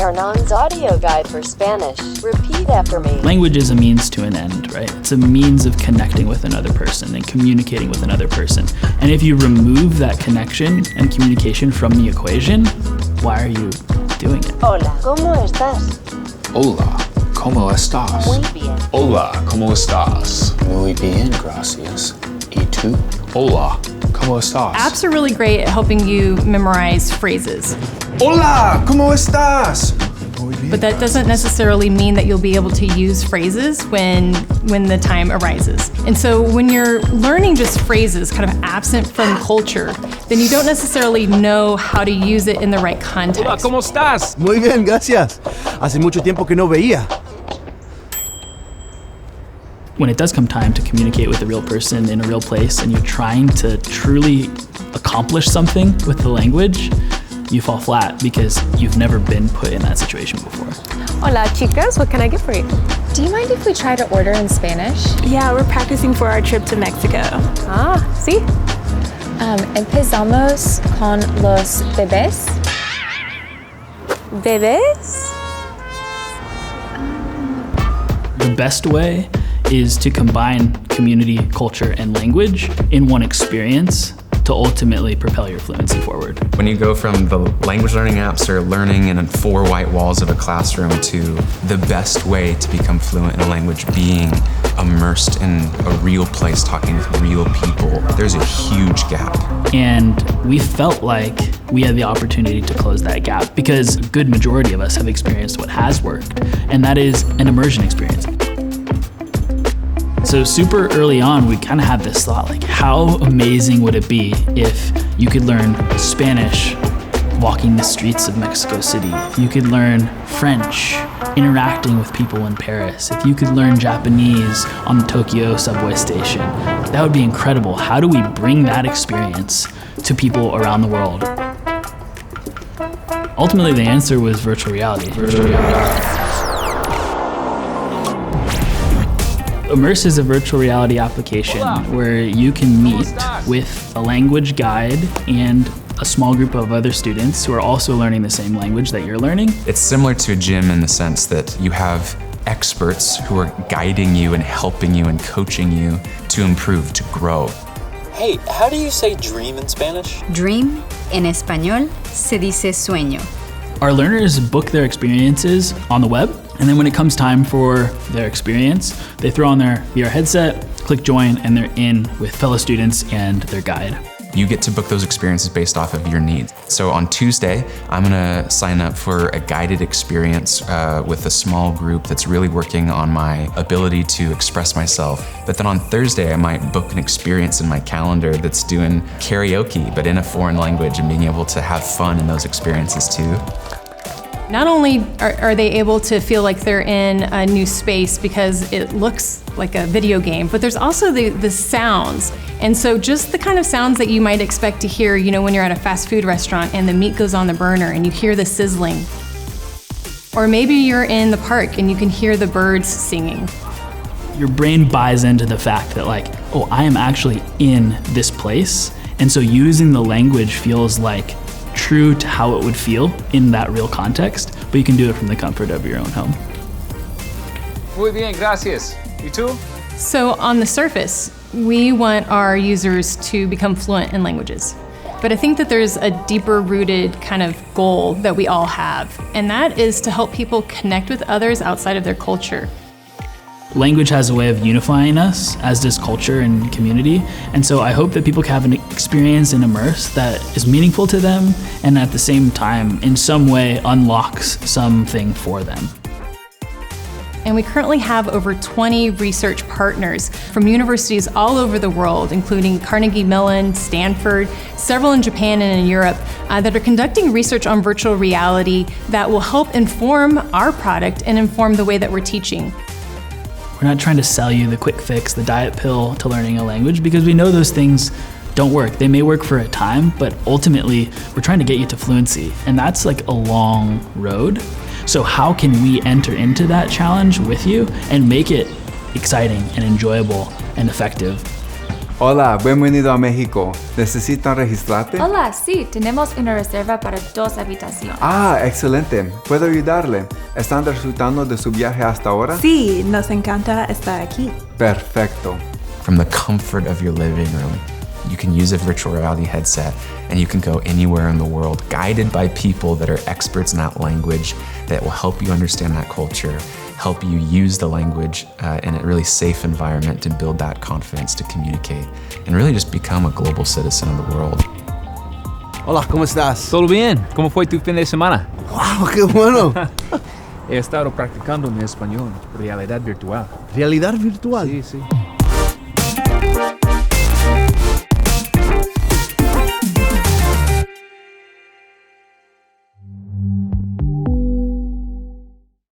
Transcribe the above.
Hernan's audio guide for Spanish. Repeat after me. Language is a means to an end, right? It's a means of connecting with another person and communicating with another person. And if you remove that connection and communication from the equation, why are you doing it? Hola, ¿cómo estás? Hola, ¿cómo estás? Muy bien. Hola, ¿cómo estás? Muy bien, gracias. ¿Y tú? Hola, ¿cómo estás? Apps are really great at helping you memorize phrases. Hola, ¿cómo estás? Muy bien. But that doesn't necessarily mean that you'll be able to use phrases when the time arises. And so when you're learning just phrases kind of absent from culture, then you don't necessarily know how to use it in the right context. Hola, ¿cómo estás? Muy bien, gracias. Hace mucho tiempo que no veía. When it does come time to communicate with a real person in a real place and you're trying to truly accomplish something with the language, you fall flat because you've never been put in that situation before. Hola, chicas, what can I get for you? Do you mind if we try to order in Spanish? Yeah, we're practicing for our trip to Mexico. Ah, sí. Empezamos con los bebés. ¿Bebés? The best way is to combine community, culture, and language in one experience to ultimately propel your fluency forward. When you go from the language learning apps or learning in 4 white walls of a classroom to the best way to become fluent in a language being immersed in a real place talking with real people, there's a huge gap. And we felt like we had the opportunity to close that gap because a good majority of us have experienced what has worked, and that is an immersion experience. So super early on, we kind of had this thought, like, how amazing would it be if you could learn Spanish walking the streets of Mexico City? If you could learn French interacting with people in Paris. If you could learn Japanese on the Tokyo subway station. That would be incredible. How do we bring that experience to people around the world? Ultimately, the answer was virtual reality. Immerse is a virtual reality application where you can meet with a language guide and a small group of other students who are also learning the same language that you're learning. It's similar to a gym in the sense that you have experts who are guiding you and helping you and coaching you to improve, to grow. Hey, how do you say dream in Spanish? Dream, en español, se dice sueño. Our learners book their experiences on the web, and then when it comes time for their experience, they throw on their VR headset, click join, and they're in with fellow students and their guide. You get to book those experiences based off of your needs. So on Tuesday, I'm gonna sign up for a guided experience with a small group that's really working on my ability to express myself. But then on Thursday, I might book an experience in my calendar that's doing karaoke, but in a foreign language and being able to have fun in those experiences too. Not only are they able to feel like they're in a new space because it looks like a video game, but there's also the sounds. And so just the kind of sounds that you might expect to hear, you know, when you're at a fast food restaurant and the meat goes on the burner and you hear the sizzling. Or maybe you're in the park and you can hear the birds singing. Your brain buys into the fact that, like, oh, I am actually in this place. And so using the language feels like true to how it would feel in that real context, but you can do it from the comfort of your own home. Muy bien, gracias. ¿Y tú? So on the surface, we want our users to become fluent in languages. But I think that there's a deeper rooted kind of goal that we all have, and that is to help people connect with others outside of their culture. Language has a way of unifying us, as does culture and community. And so I hope that people can have an experience in Immerse that is meaningful to them and at the same time, in some way, unlocks something for them. And we currently have over 20 research partners from universities all over the world, including Carnegie Mellon, Stanford, several in Japan and in Europe, that are conducting research on virtual reality that will help inform our product and inform the way that we're teaching. We're not trying to sell you the quick fix, the diet pill to learning a language, because we know those things don't work. They may work for a time, but ultimately we're trying to get you to fluency, and that's like a long road. So how can we enter into that challenge with you and make it exciting and enjoyable and effective? Hola, bienvenido a México. ¿Necesitan registrarte? Hola, sí, tenemos una reserva para 2 habitaciones. Ah, excelente. ¿Puedo ayudarle? ¿Están disfrutando de su viaje hasta ahora? Sí, nos encanta estar aquí. Perfecto. From the comfort of your living room, you can use a virtual reality headset and you can go anywhere in the world, guided by people that are experts in that language that will help you understand that culture, help you use the language in a really safe environment to build that confidence to communicate and really just become a global citizen of the world. Hola, ¿cómo estás? ¿Todo bien? ¿Cómo fue tu fin de semana? ¡Wow, qué bueno! He estado practicando mi español, realidad virtual. ¿Realidad virtual? Sí, sí.